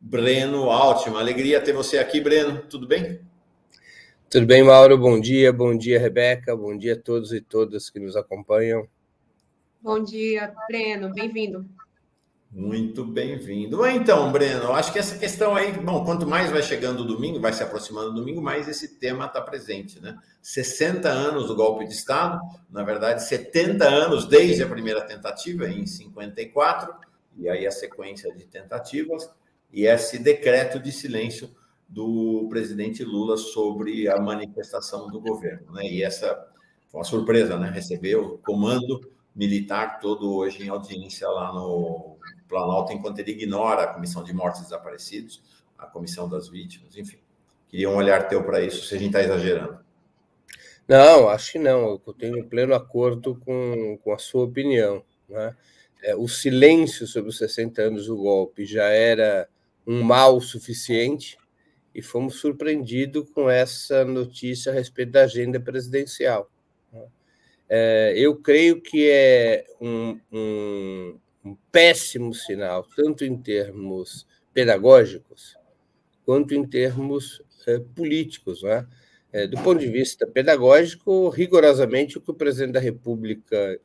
Breno Altman. Alegria ter você aqui, Breno. Tudo bem? Tudo bem, Mauro? Bom dia, Rebeca, bom dia a todos e todas que nos acompanham. Bom dia, Breno, bem-vindo. Muito bem-vindo. Então, Breno, eu acho que essa questão aí, bom, quanto mais vai chegando o domingo, vai se aproximando do domingo, mais esse tema está presente, né? 60 anos do golpe de Estado, na verdade, 70 anos desde a primeira tentativa, em 54, e aí a sequência de tentativas, e esse decreto de silêncio do presidente Lula sobre a manifestação do governo, né? E essa foi uma surpresa, né? Receber o comando militar todo hoje em audiência lá no Planalto, enquanto ele ignora a Comissão de Mortos e Desaparecidos, a Comissão das Vítimas, enfim. Queria um olhar teu para isso, se a gente está exagerando. Não, acho que não. Eu tenho pleno acordo com a sua opinião, né? O silêncio sobre os 60 anos do golpe já era um mal suficiente e fomos surpreendidos com essa notícia a respeito da agenda presidencial. Eu creio que é um péssimo sinal, tanto em termos pedagógicos quanto em termos políticos, né? Do ponto de vista pedagógico, rigorosamente o que o presidente da República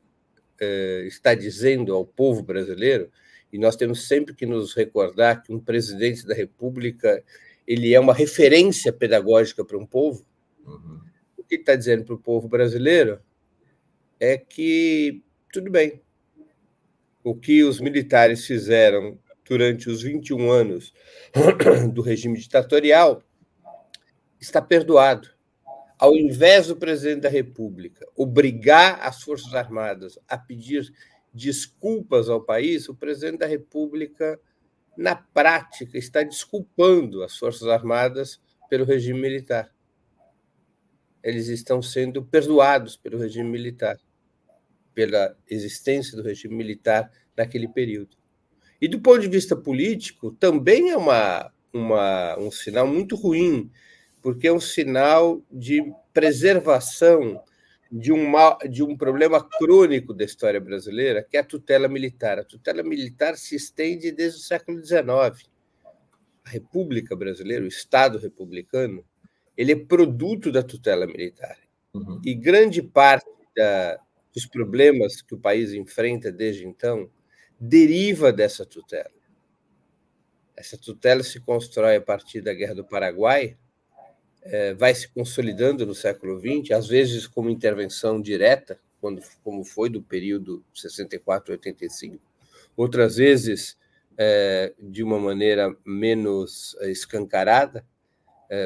está dizendo ao povo brasileiro, e nós temos sempre que nos recordar que um presidente da República ele é uma referência pedagógica para um povo. O que ele está dizendo para o povo brasileiro é que tudo bem. O que os militares fizeram durante os 21 anos do regime ditatorial está perdoado. Ao invés do presidente da República obrigar as Forças Armadas a pedir desculpas ao país, o presidente da República, na prática, está desculpando as Forças Armadas pelo regime militar. Eles estão sendo perdoados pelo regime militar, pela existência do regime militar naquele período. E, do ponto de vista político, também é um sinal muito ruim, porque é um sinal de preservação de um problema crônico da história brasileira, que é a tutela militar. A tutela militar se estende desde o século XIX. A República Brasileira, o Estado republicano, ele é produto da tutela militar. E grande parte dos problemas que o país enfrenta desde então deriva dessa tutela. Essa tutela se constrói a partir da Guerra do Paraguai, vai se consolidando no século XX, às vezes como intervenção direta, como foi do período 64 a 85, outras vezes de uma maneira menos escancarada,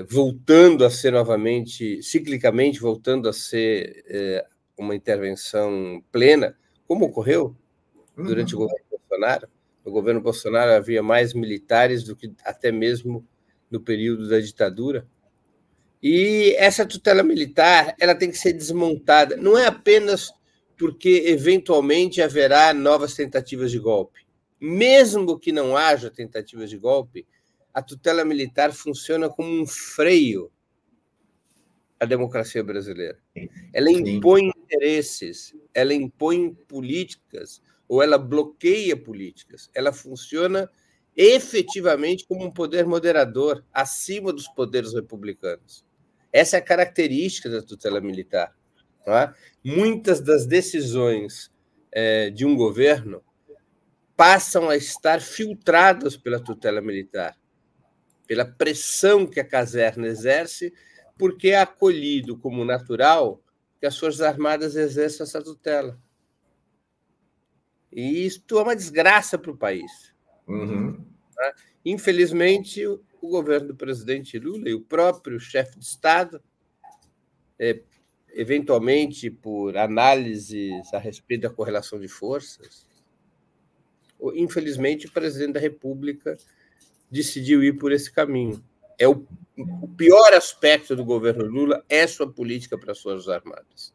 voltando a ser novamente, ciclicamente, voltando a ser uma intervenção plena, como ocorreu durante o governo Bolsonaro. No governo Bolsonaro havia mais militares do que até mesmo no período da ditadura. E essa tutela militar ela tem que ser desmontada. Não é apenas porque, eventualmente, haverá novas tentativas de golpe. Mesmo que não haja tentativas de golpe, a tutela militar funciona como um freio à democracia brasileira. Ela impõe interesses, ela impõe políticas, ou ela bloqueia políticas. Ela funciona efetivamente como um poder moderador acima dos poderes republicanos. Essa é a característica da tutela militar. Não é? Muitas das decisões de um governo passam a estar filtradas pela tutela militar, pela pressão que a caserna exerce, porque é acolhido como natural que as Forças Armadas exerçam essa tutela. E isto é uma desgraça para o país. Tá? Infelizmente, o governo do presidente Lula e o próprio chefe de Estado, eventualmente por análises a respeito da correlação de forças, infelizmente o presidente da República decidiu ir por esse caminho. O pior aspecto do governo Lula é sua política para as Forças Armadas.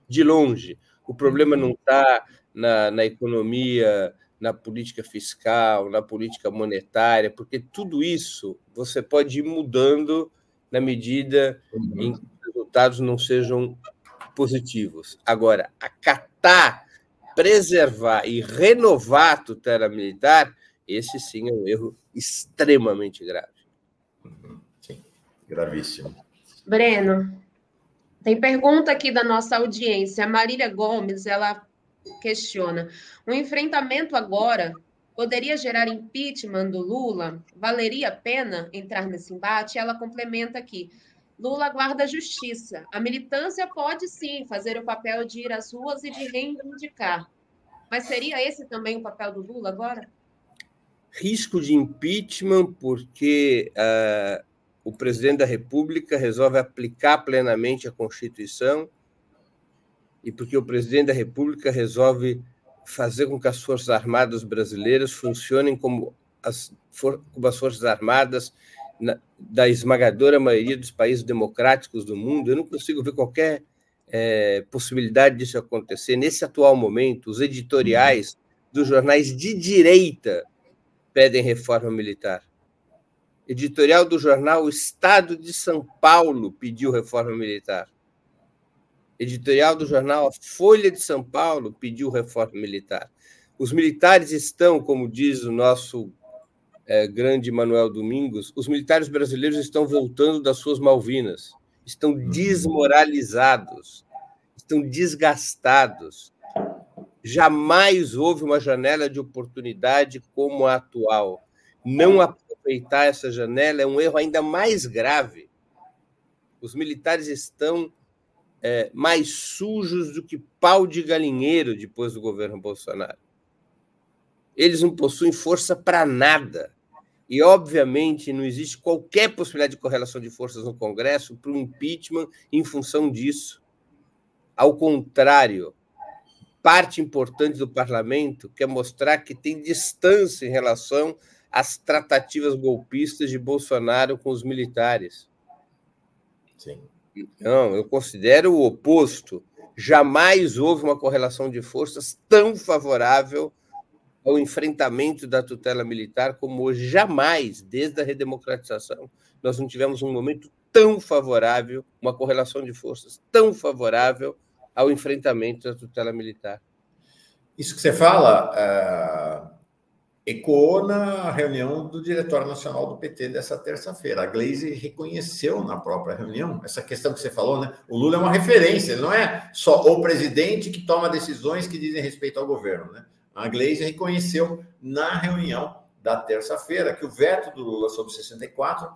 De longe, o problema não está na economia, na política fiscal, na política monetária, porque tudo isso você pode ir mudando na medida em que os resultados não sejam positivos. Agora, acatar, preservar e renovar a tutela militar, esse sim é um erro extremamente grave. Sim, gravíssimo. Breno, tem pergunta aqui da nossa audiência. A Marília Gomes, ela questiona: o enfrentamento agora poderia gerar impeachment do Lula? Valeria a pena entrar nesse embate? Ela complementa aqui: Lula aguarda justiça. A militância pode sim fazer o papel de ir às ruas e de reivindicar. Mas seria esse também o papel do Lula agora? Risco de impeachment porque o presidente da República resolve aplicar plenamente a Constituição e porque o presidente da República resolve fazer com que as Forças Armadas brasileiras funcionem como as Forças Armadas da esmagadora maioria dos países democráticos do mundo. Eu não consigo ver qualquer possibilidade disso acontecer. Nesse atual momento, os editoriais dos jornais de direita pedem reforma militar. Editorial do jornal O Estado de São Paulo pediu reforma militar. Editorial do jornal A Folha de São Paulo pediu reforma militar. Os militares estão, como diz o nosso grande Manuel Domingos, os militares brasileiros estão voltando das suas Malvinas, estão desmoralizados, estão desgastados. Jamais houve uma janela de oportunidade como a atual. Não aproveitar essa janela é um erro ainda mais grave. Os militares estão mais sujos do que pau de galinheiro depois do governo Bolsonaro. Eles não possuem força para nada. E, obviamente, não existe qualquer possibilidade de correlação de forças no Congresso para o impeachment em função disso. Ao contrário, parte importante do parlamento quer mostrar que tem distância em relação às tratativas golpistas de Bolsonaro com os militares. Sim. Não, eu considero o oposto. Jamais houve uma correlação de forças tão favorável ao enfrentamento da tutela militar como hoje. Jamais, desde a redemocratização, nós não tivemos um momento tão favorável, uma correlação de forças tão favorável ao enfrentamento da tutela militar. Isso que você fala ecoou na reunião do Diretório Nacional do PT dessa terça-feira. A Gleisi reconheceu na própria reunião essa questão que você falou, né? O Lula é uma referência, ele não é só o presidente que toma decisões que dizem respeito ao governo, né? A Gleisi reconheceu na reunião da terça-feira que o veto do Lula sobre 64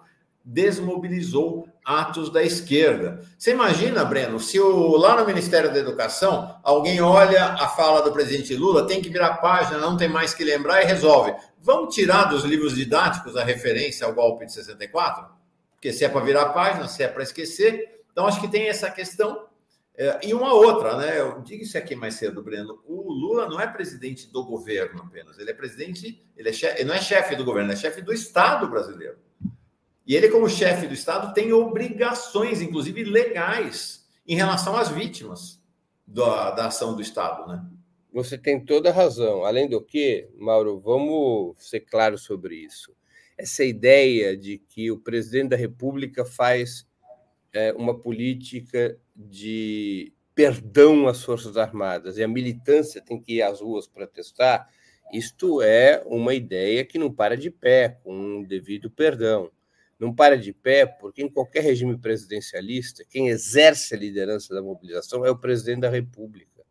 desmobilizou atos da esquerda. Você imagina, Breno, se lá no Ministério da Educação alguém olha a fala do presidente Lula, tem que virar página, não tem mais que lembrar e resolve. Vamos tirar dos livros didáticos a referência ao golpe de 64? Porque se é para virar página, se é para esquecer. Então, acho que tem essa questão. E uma outra, né? Eu digo isso aqui mais cedo, Breno. O Lula não é presidente do governo apenas. Ele é presidente, ele não é chefe do governo, ele é chefe do Estado brasileiro. E ele, como chefe do Estado, tem obrigações, inclusive legais, em relação às vítimas da ação do Estado, né? Você tem toda a razão. Além do que, Mauro, vamos ser claros sobre isso. Essa ideia de que o presidente da República faz uma política de perdão às Forças Armadas e a militância tem que ir às ruas protestar, isto é uma ideia que não para de pé, com um devido perdão. Não para de pé porque em qualquer regime presidencialista, quem exerce a liderança da mobilização é o presidente da República.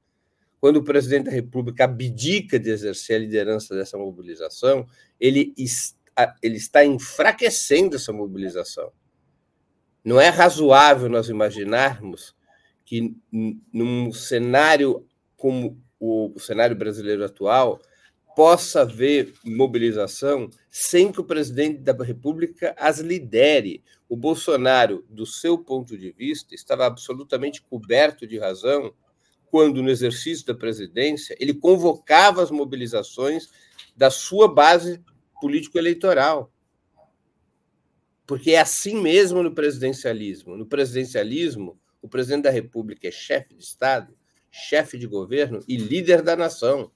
Quando o presidente da República abdica de exercer a liderança dessa mobilização, ele está enfraquecendo essa mobilização. Não é razoável nós imaginarmos que, num cenário como o cenário brasileiro atual, possa haver mobilização sem que o presidente da República as lidere. O Bolsonaro, do seu ponto de vista, estava absolutamente coberto de razão quando, no exercício da presidência, ele convocava as mobilizações da sua base político-eleitoral. Porque é assim mesmo no presidencialismo. No presidencialismo, o presidente da República é chefe de Estado, chefe de governo e líder da nação.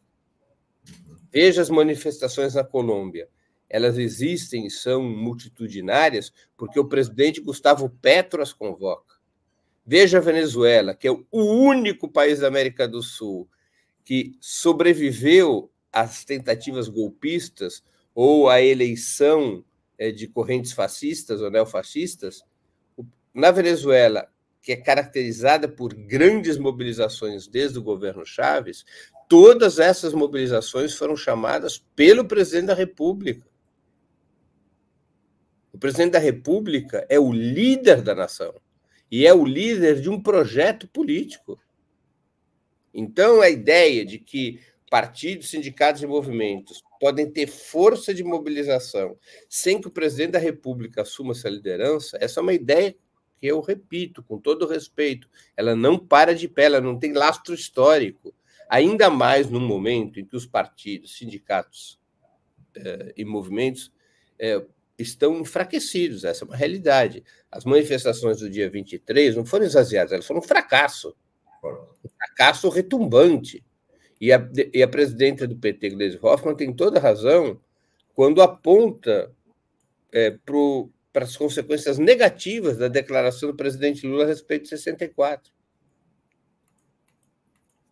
Veja as manifestações na Colômbia. Elas existem e são multitudinárias porque o presidente Gustavo Petro as convoca. Veja a Venezuela, que é o único país da América do Sul que sobreviveu às tentativas golpistas, ou a eleição de correntes fascistas ou neofascistas, na Venezuela, que é caracterizada por grandes mobilizações desde o governo Chávez, todas essas mobilizações foram chamadas pelo presidente da República. O presidente da República é o líder da nação e é o líder de um projeto político. Então, a ideia de que partidos, sindicatos e movimentos podem ter força de mobilização sem que o presidente da República assuma essa liderança, essa é uma ideia que eu repito, com todo respeito, ela não para de pé, ela não tem lastro histórico. Ainda mais no momento em que os partidos, sindicatos e movimentos estão enfraquecidos, essa é uma realidade. As manifestações do dia 23 não foram esvaziadas, elas foram um fracasso retumbante. E a presidenta do PT, Gleisi Hoffmann, tem toda a razão quando aponta para as consequências negativas da declaração do presidente Lula a respeito de 64.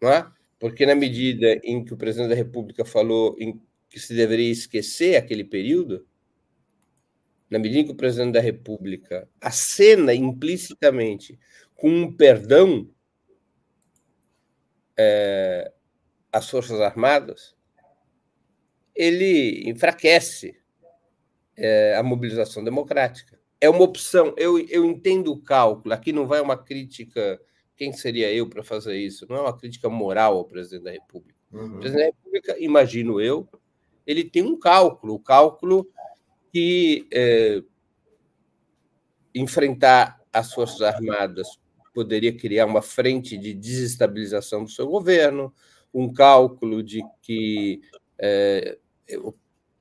Não é? Porque, na medida em que o presidente da República falou que se deveria esquecer aquele período, na medida em que o presidente da República acena implicitamente com um perdão às Forças Armadas, ele enfraquece a mobilização democrática. É uma opção. Eu entendo o cálculo. Aqui não vai uma crítica. Quem seria eu para fazer isso? Não é uma crítica moral ao presidente da República. O presidente da República, imagino eu, ele tem um cálculo. O cálculo que enfrentar as Forças Armadas poderia criar uma frente de desestabilização do seu governo, um cálculo de que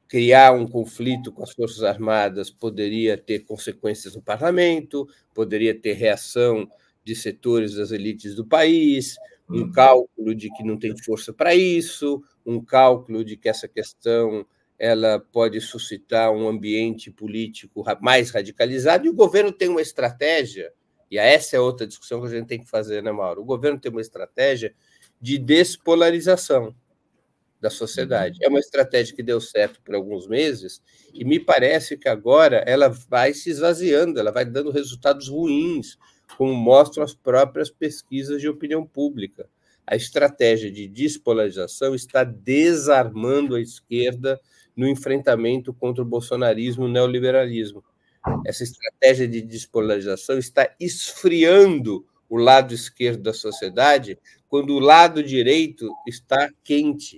criar um conflito com as Forças Armadas poderia ter consequências no parlamento, poderia ter reação de setores das elites do país, um cálculo de que não tem força para isso, um cálculo de que essa questão ela pode suscitar um ambiente político mais radicalizado, e o governo tem uma estratégia, e essa é outra discussão que a gente tem que fazer, né, Mauro? O governo tem uma estratégia de despolarização da sociedade. É uma estratégia que deu certo por alguns meses e me parece que agora ela vai se esvaziando, ela vai dando resultados ruins, como mostram as próprias pesquisas de opinião pública. A estratégia de despolarização está desarmando a esquerda no enfrentamento contra o bolsonarismo e o neoliberalismo. Essa estratégia de despolarização está esfriando o lado esquerdo da sociedade, quando o lado direito está quente.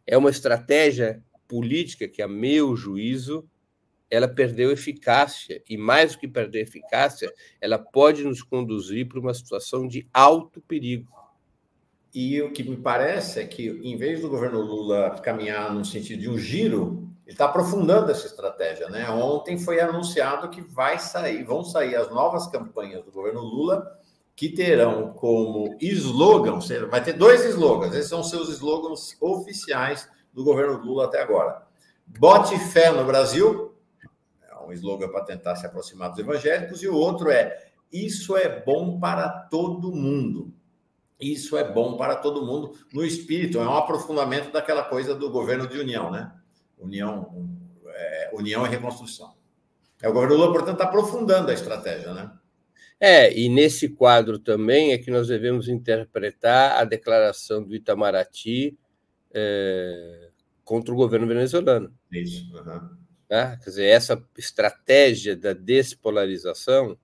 É uma estratégia política que, a meu juízo, ela perdeu eficácia, e mais do que perder eficácia, ela pode nos conduzir para uma situação de alto perigo. E o que me parece é que, em vez do governo Lula caminhar no sentido de um giro, ele está aprofundando essa estratégia, né? Ontem foi anunciado que vão sair as novas campanhas do governo Lula, que terão como slogan, vai ter 2 slogans, esses são seus slogans oficiais do governo Lula até agora. Bote fé no Brasil, é um slogan para tentar se aproximar dos evangélicos, e o outro é: isso é bom para todo mundo. Isso é bom para todo mundo, no espírito, é um aprofundamento daquela coisa do governo de união, né? União e reconstrução. O governo Lula, portanto, está aprofundando a estratégia, né? E nesse quadro também é que nós devemos interpretar a declaração do Itamaraty contra o governo venezuelano. Isso. Quer dizer, essa estratégia da despolarização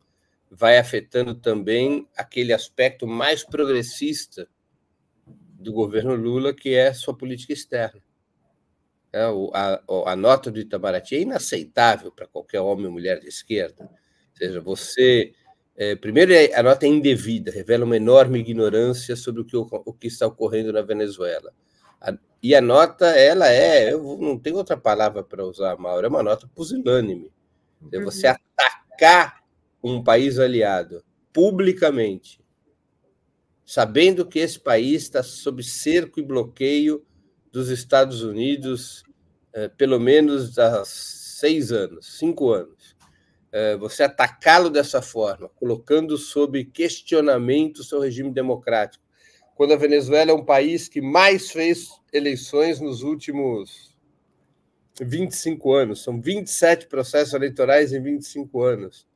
vai afetando também aquele aspecto mais progressista do governo Lula, que é a sua política externa. A nota do Itamaraty é inaceitável para qualquer homem ou mulher de esquerda. Ou seja, você... primeiro, a nota é indevida, revela uma enorme ignorância sobre o que está ocorrendo na Venezuela. E a nota, eu não tenho outra palavra para usar, Mauro, é uma nota pusilânime. Você atacar um país aliado publicamente, sabendo que esse país está sob cerco e bloqueio dos Estados Unidos pelo menos há 5 anos. Você atacá-lo dessa forma, colocando sob questionamento o seu regime democrático, quando a Venezuela é um país que mais fez eleições nos últimos 25 anos, são 27 processos eleitorais em 25 anos,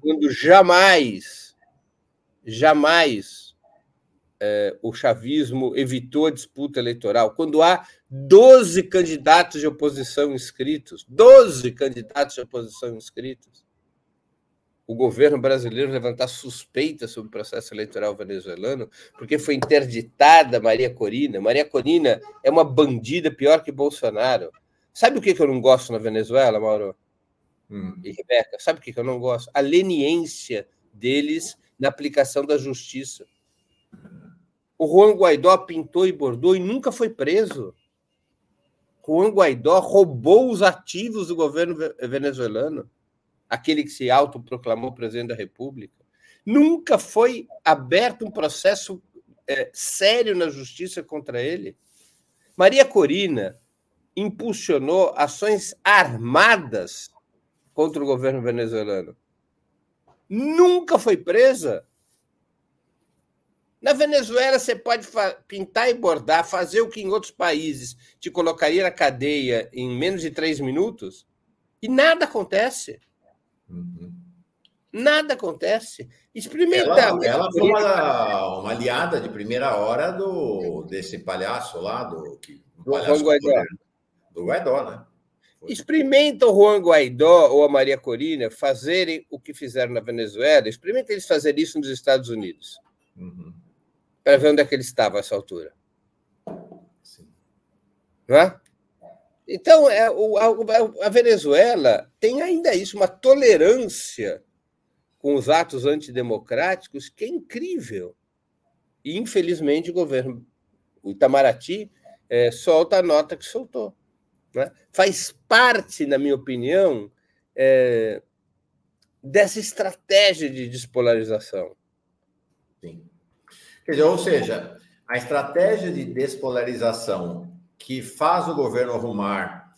quando jamais o chavismo evitou a disputa eleitoral, quando há 12 candidatos de oposição inscritos, 12 candidatos de oposição inscritos, o governo brasileiro levantar suspeita sobre o processo eleitoral venezuelano, porque foi interditada Maria Corina. Maria Corina é uma bandida pior que Bolsonaro. Sabe o que eu não gosto na Venezuela, Mauro? E Rebeca, sabe o que eu não gosto? A leniência deles na aplicação da justiça. O Juan Guaidó pintou e bordou e nunca foi preso. Juan Guaidó roubou os ativos do governo venezuelano, aquele que se autoproclamou presidente da República. Nunca foi aberto um processo sério na justiça contra ele. Maria Corina impulsionou ações armadas contra o governo venezuelano. Nunca foi presa. Na Venezuela, você pode pintar e bordar, fazer o que em outros países te colocaria na cadeia em menos de 3 minutos, e nada acontece. Nada acontece. Experimenta. Ela foi uma aliada de primeira hora desse palhaço lá, do Juan Guaidó. Do Guaidó, né? Experimenta o Juan Guaidó ou a Maria Corina fazerem o que fizeram na Venezuela, experimenta eles fazerem isso nos Estados Unidos. Para ver onde é que ele estava a essa altura. Sim. Não é? Então, a Venezuela tem ainda isso, uma tolerância com os atos antidemocráticos que é incrível. E, infelizmente, o Itamaraty, solta a nota que soltou. Né? Faz parte, na minha opinião, dessa estratégia de despolarização. Sim. Quer dizer, ou seja, a estratégia de despolarização que faz o governo arrumar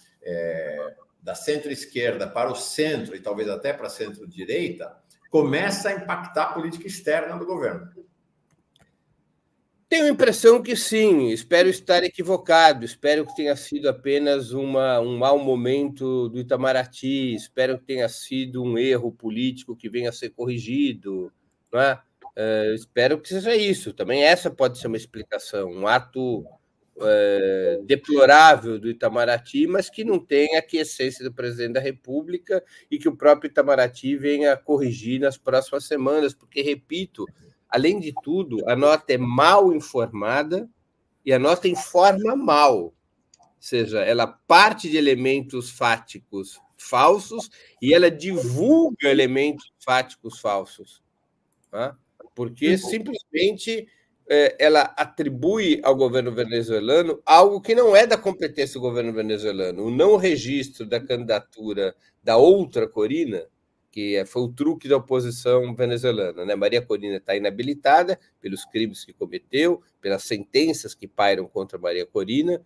da centro-esquerda para o centro e talvez até para a centro-direita começa a impactar a política externa do governo. Tenho a impressão que sim, espero estar equivocado, espero que tenha sido apenas um mau momento do Itamaraty, espero que tenha sido um erro político que venha a ser corrigido, não é? Espero que seja isso. Também essa pode ser uma explicação, um ato deplorável do Itamaraty, mas que não tenha a aquiescência do presidente da República e que o próprio Itamaraty venha a corrigir nas próximas semanas, porque, repito, além de tudo, a nota é mal informada e a nota informa mal. Ou seja, ela parte de elementos fáticos falsos e ela divulga elementos fáticos falsos. Tá? Porque simplesmente ela atribui ao governo venezuelano algo que não é da competência do governo venezuelano. O não registro da candidatura da outra Corina, que foi o truque da oposição venezuelana. Né? Maria Corina está inabilitada pelos crimes que cometeu, pelas sentenças que pairam contra Maria Corina,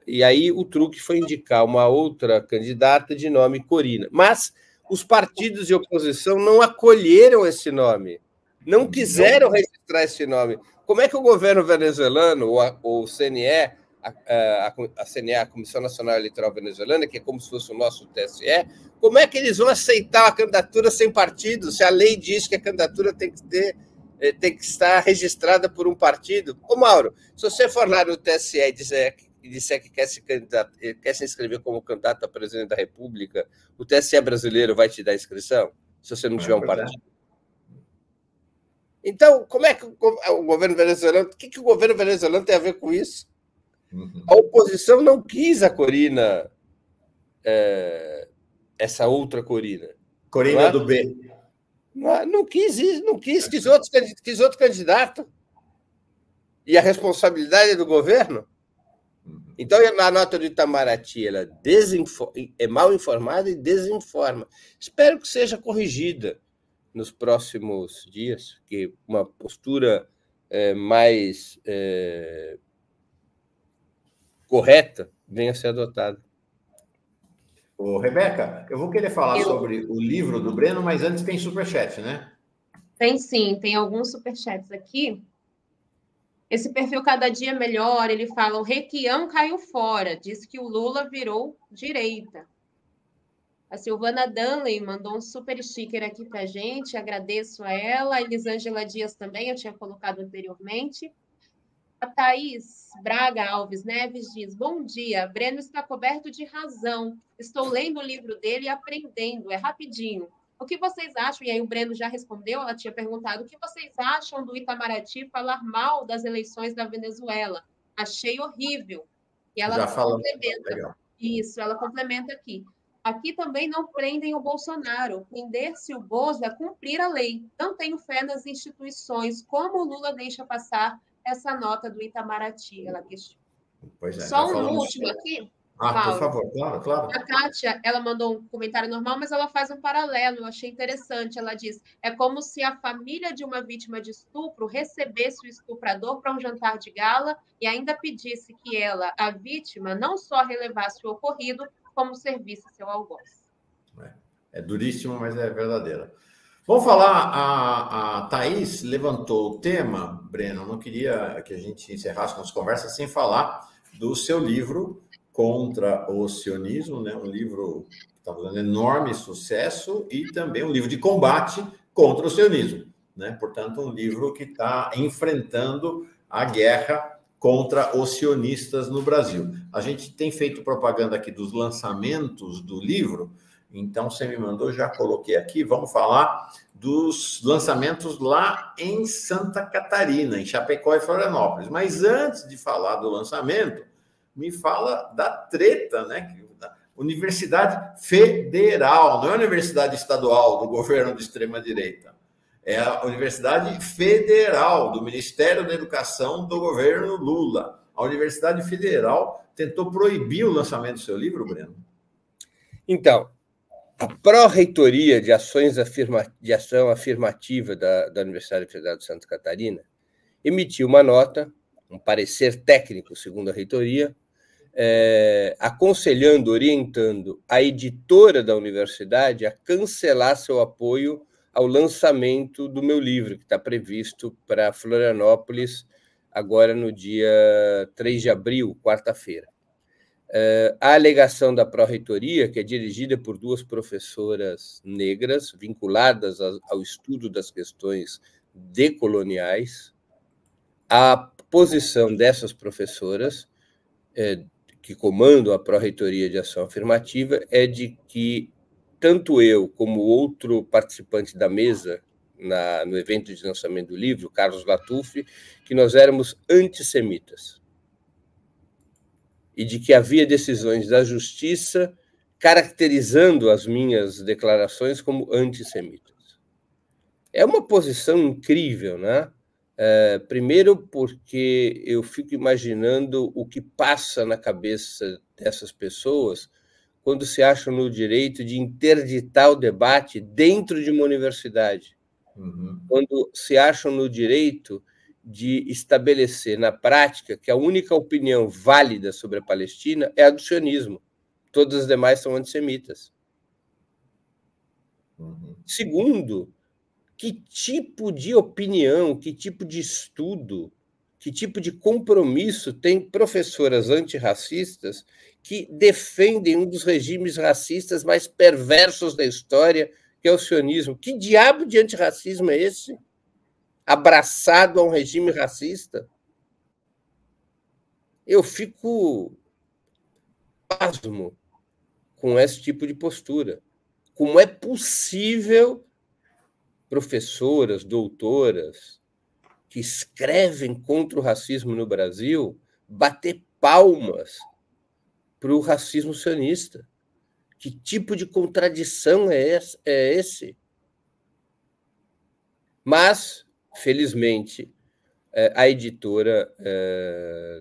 e aí o truque foi indicar uma outra candidata de nome Corina. Mas os partidos de oposição não acolheram esse nome, não quiseram registrar esse nome. Como é que o governo venezuelano, ou o CNE, a CNE, a Comissão Nacional Eleitoral Venezuelana, que é como se fosse o nosso TSE, como é que eles vão aceitar a candidatura sem partido, se a lei diz que a candidatura tem que estar registrada por um partido? Ô, Mauro, se você for lá no TSE e disser que quer se inscrever como candidato a presidente da República, o TSE brasileiro vai te dar inscrição, se você não tiver um partido? Então, como é que o governo venezuelano... O que o governo venezuelano tem a ver com isso? A oposição não quis a Corina, essa outra Corina. Corina do B. Não quis outro candidato. E a responsabilidade é do governo? Então, a nota do Itamaraty ela é mal informada e desinforma. Espero que seja corrigida nos próximos dias, que uma postura mais correta venha a ser adotada. Ô, Rebeca, eu vou querer falar sobre o livro do Breno, mas antes tem superchat, né? Tem sim, tem alguns superchats aqui. Esse perfil Cada Dia Melhor, ele fala, o Requião caiu fora, diz que o Lula virou direita. A Silvana Danley mandou um super sticker aqui para a gente, agradeço a ela. A Elisângela Dias também, eu tinha colocado anteriormente. A Thaís Braga Alves Neves diz, bom dia, Breno está coberto de razão. Estou lendo o livro dele e aprendendo, é rapidinho. O que vocês acham? E aí o Breno já respondeu, ela tinha perguntado, o que vocês acham do Itamaraty falar mal das eleições da Venezuela? Achei horrível. E ela complementa. Legal. Isso, ela complementa aqui. Aqui também não prendem o Bolsonaro. Prender-se o Bozo é cumprir a lei. Não tenho fé nas instituições. Como o Lula deixa passar essa nota do Itamaraty? Ela questiona. Pois é, só um último aqui. Por favor, claro. A Kátia, ela mandou um comentário normal, mas ela faz um paralelo, eu achei interessante. Ela diz, é como se a família de uma vítima de estupro recebesse o estuprador para um jantar de gala e ainda pedisse que ela, a vítima, não só relevasse o ocorrido, como servisse seu algoz. É duríssimo, mas é verdadeira. Vamos falar, a Thaís levantou o tema, Breno, não queria que a gente encerrasse nossa conversa sem falar do seu livro Contra o Sionismo, né? Um livro que está fazendo enorme sucesso e também um livro de combate contra o sionismo, né? Portanto, um livro que está enfrentando a guerra contra os sionistas no Brasil. A gente tem feito propaganda aqui dos lançamentos do livro, então você me mandou, já coloquei aqui, vamos falar dos lançamentos lá em Santa Catarina, em Chapecó e Florianópolis. Mas antes de falar do lançamento, me fala da treta, né? Universidade Federal, não é a Universidade Estadual do governo de extrema-direita. É a Universidade Federal, do Ministério da Educação do governo Lula. A Universidade Federal tentou proibir o lançamento do seu livro, Breno? Então, a Pró-Reitoria de Ação Afirmativa da Universidade Federal de Santa Catarina emitiu uma nota, um parecer técnico, segundo a reitoria, aconselhando, orientando a editora da universidade a cancelar seu apoio ao lançamento do meu livro, que está previsto para Florianópolis, agora no dia 3 de abril, quarta-feira. A alegação da Pró-Reitoria, que é dirigida por duas professoras negras, vinculadas ao estudo das questões decoloniais, a posição dessas professoras, que comandam a Pró-Reitoria de Ação Afirmativa, é de que tanto eu como outro participante da mesa no evento de lançamento do livro, Carlos Latuffi, que nós éramos antissemitas e de que havia decisões da justiça caracterizando as minhas declarações como antissemitas. É uma posição incrível, né? Primeiro porque eu fico imaginando o que passa na cabeça dessas pessoas quando se acham no direito de interditar o debate dentro de uma universidade, quando se acham no direito de estabelecer na prática que a única opinião válida sobre a Palestina é a do sionismo. Todas as demais são antissemitas. Segundo, que tipo de opinião, que tipo de estudo, que tipo de compromisso tem professoras antirracistas que defendem um dos regimes racistas mais perversos da história, que é o sionismo? Que diabo de antirracismo é esse? Abraçado a um regime racista? Eu fico pasmo com esse tipo de postura. Como é possível professoras, doutoras, que escrevem contra o racismo no Brasil, bater palmas para o racismo sionista? Que tipo de contradição é esse? Mas, felizmente, a editora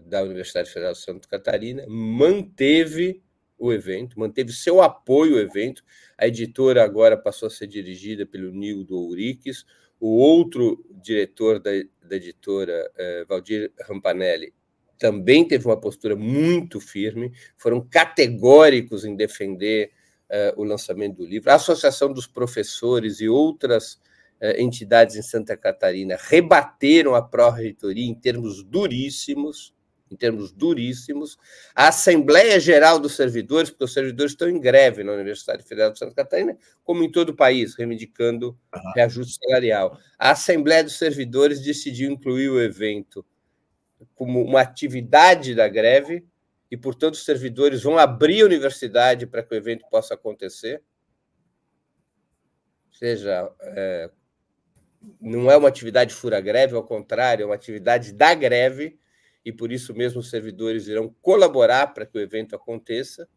da Universidade Federal de Santa Catarina manteve o evento, manteve seu apoio ao evento. A editora agora passou a ser dirigida pelo Nildo Ouriques. O outro diretor da editora, Valdir Rampanelli, também teve uma postura muito firme, foram categóricos em defender o lançamento do livro. A Associação dos Professores e outras entidades em Santa Catarina rebateram a pró-reitoria em termos duríssimos, A Assembleia Geral dos Servidores, porque os servidores estão em greve na Universidade Federal de Santa Catarina, como em todo o país, reivindicando reajuste salarial. A Assembleia dos Servidores decidiu incluir o evento como uma atividade da greve e, portanto, os servidores vão abrir a universidade para que o evento possa acontecer. Ou seja, não é uma atividade fura-greve, ao contrário, é uma atividade da greve, e por isso mesmo os servidores irão colaborar para que o evento aconteça,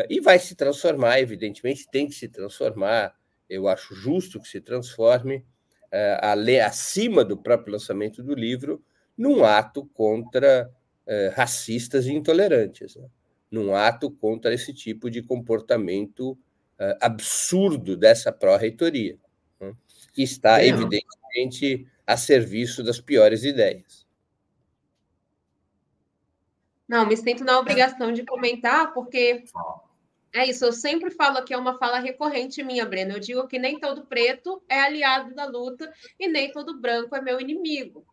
e vai se transformar, evidentemente, tem que se transformar, eu acho justo que se transforme, acima do próprio lançamento do livro, num ato contra racistas e intolerantes, né? Num ato contra esse tipo de comportamento absurdo dessa pró-reitoria, né? Que está, evidentemente, a serviço das piores ideias. Não, me sinto na obrigação de comentar, porque é isso, eu sempre falo que é uma fala recorrente minha, Breno. Eu digo que nem todo preto é aliado da luta e nem todo branco é meu inimigo.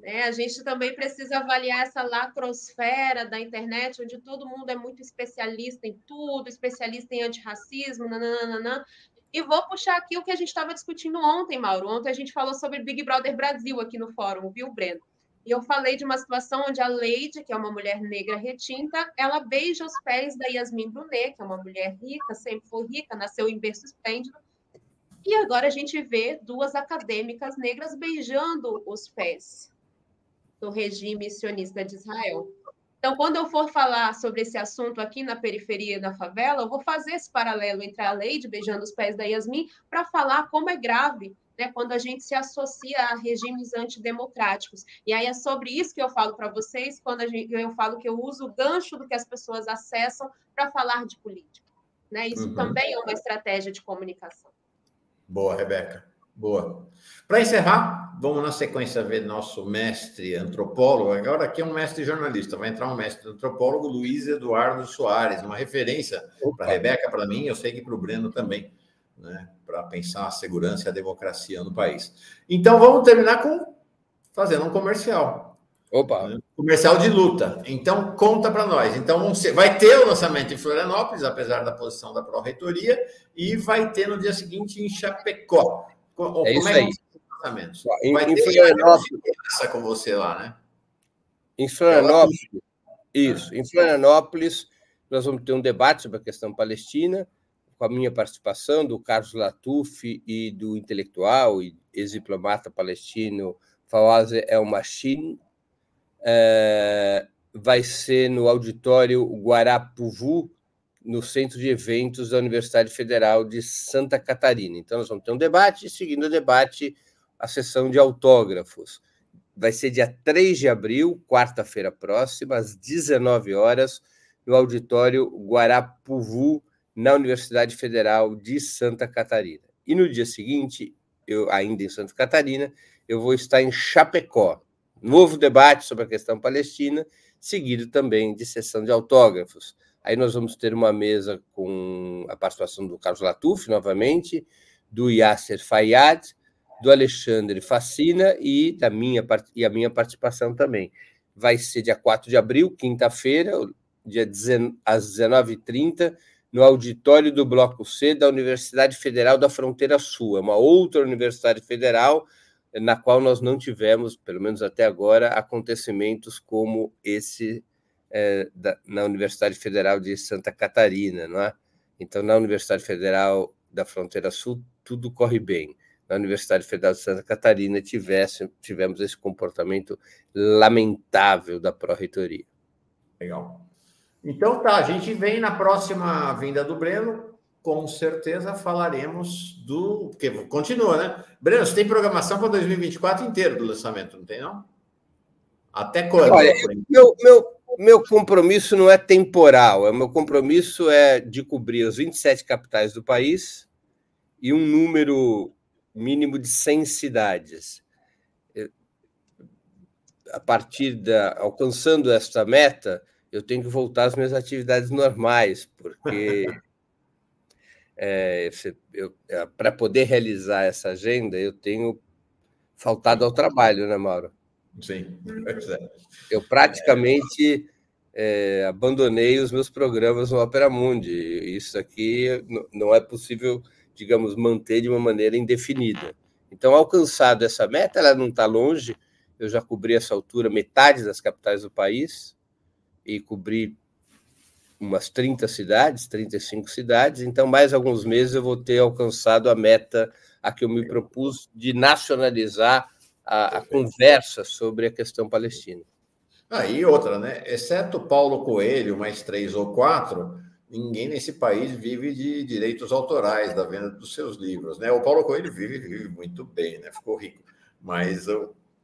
A gente também precisa avaliar essa lacrosfera da internet, onde todo mundo é muito especialista em tudo, especialista em antirracismo, nananana. E vou puxar aqui o que a gente estava discutindo ontem, Mauro. Ontem a gente falou sobre Big Brother Brasil aqui no fórum, viu, Breno? E eu falei de uma situação onde a Leide, que é uma mulher negra retinta, ela beija os pés da Yasmin Brunet, que é uma mulher rica, sempre foi rica, nasceu em berço esplêndido. E agora a gente vê duas acadêmicas negras beijando os pés do regime sionista de Israel. Então, quando eu for falar sobre esse assunto aqui na periferia da favela, eu vou fazer esse paralelo entre a Leide beijando os pés da Yasmin para falar como é grave, né, quando a gente se associa a regimes antidemocráticos. E aí é sobre isso que eu falo para vocês, quando eu falo que eu uso o gancho do que as pessoas acessam para falar de política, né? Isso também é uma estratégia de comunicação. Boa, Rebeca. Boa. Para encerrar, vamos na sequência ver nosso mestre antropólogo. Agora aqui é um mestre jornalista, vai entrar um mestre antropólogo, Luiz Eduardo Soares, uma referência para a Rebeca, para mim, eu sei que para o Breno também, né? Para pensar a segurança e a democracia no país. Então, vamos terminar fazendo um comercial. Opa! Né? Comercial de luta. Então, conta para nós. Então, vai ter o lançamento em Florianópolis, apesar da posição da pró-reitoria, e vai ter no dia seguinte em Chapecó. É isso aí. Vai ter Florianópolis com você lá, né? Em Florianópolis, isso. Em Florianópolis, nós vamos ter um debate sobre a questão palestina, com a minha participação, do Carlos Latuf e do intelectual e ex-diplomata palestino Fawaz El-Mashin. Vai ser no auditório Guarapuvu, no Centro de Eventos da Universidade Federal de Santa Catarina. Então, nós vamos ter um debate, e, seguindo o debate, a sessão de autógrafos. Vai ser dia 3 de abril, quarta-feira próxima, às 19 horas, no auditório Guarapuvu, na Universidade Federal de Santa Catarina. E no dia seguinte, ainda em Santa Catarina, eu vou estar em Chapecó. Novo debate sobre a questão palestina, seguido também de sessão de autógrafos. Aí nós vamos ter uma mesa com a participação do Carlos Latuf, novamente, do Yasser Fayyad, do Alexandre Facina e a minha participação também. Vai ser dia 4 de abril, quinta-feira, às 19h30, no auditório do Bloco C da Universidade Federal da Fronteira Sul. É uma outra universidade federal na qual nós não tivemos, pelo menos até agora, acontecimentos como esse na Universidade Federal de Santa Catarina, não é? Então, na Universidade Federal da Fronteira Sul, tudo corre bem. Na Universidade Federal de Santa Catarina, tivemos esse comportamento lamentável da pró-reitoria. Legal. Então, tá, a gente vem na próxima vinda do Breno, com certeza falaremos porque continua, né? Breno, você tem programação para 2024 inteiro do lançamento, não tem, não? Até quando? Olha, meu compromisso não é temporal, o meu compromisso é de cobrir as 27 capitais do país e um número mínimo de 100 cidades. Alcançando esta meta, eu tenho que voltar às minhas atividades normais, porque Para poder realizar essa agenda, eu tenho faltado ao trabalho, né, Mauro? Sim. Eu praticamente abandonei os meus programas no Opera Mundi. Isso aqui não é possível, digamos, manter de uma maneira indefinida. Então, alcançado essa meta, ela não está longe. Eu já cobri essa altura metade das capitais do país e cobri umas 30 cidades, 35 cidades. Então, mais alguns meses eu vou ter alcançado a meta a que eu me propus de nacionalizar a conversa sobre a questão palestina. E outra, né? Exceto Paulo Coelho, mais 3 ou 4, ninguém nesse país vive de direitos autorais da venda dos seus livros, né? O Paulo Coelho vive muito bem, né? Ficou rico, mas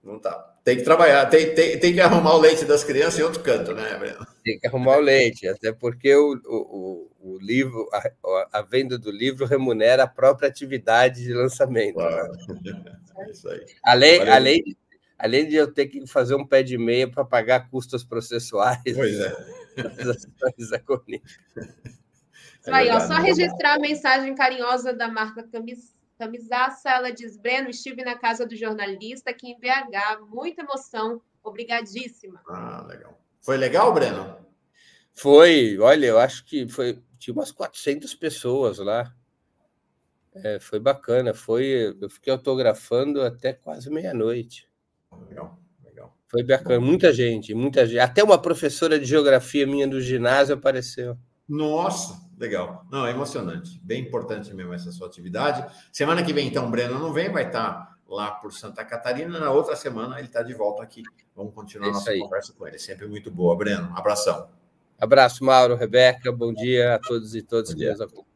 não tá. Tem que trabalhar, tem que arrumar o leite das crianças em outro canto, né, Breno? Tem que arrumar o leite, até porque o livro, a venda do livro remunera a própria atividade de lançamento. Claro. Né? É isso aí. Além de eu ter que fazer um pé de meia para pagar custos processuais. Pois é. Isso aí, ó, só registrar a mensagem carinhosa da Marta Camisaça. Ela diz: Breno, estive na casa do jornalista aqui em BH, muita emoção, obrigadíssima. Legal. Foi legal, Breno? Foi, olha, eu acho que tinha umas 400 pessoas lá. Foi bacana, eu fiquei autografando até quase meia-noite. Legal. Foi bacana, muita gente. Até uma professora de geografia minha do ginásio apareceu. Nossa, legal. Não, é emocionante. Bem importante mesmo essa sua atividade. Semana que vem, então, o Breno não vem, vai estar lá por Santa Catarina. Na outra semana, ele está de volta aqui. Vamos continuar nossa conversa com ele. Sempre muito boa, Breno. Abração. Abraço, Mauro, Rebeca. Bom dia a todos e todas que nos acompanham.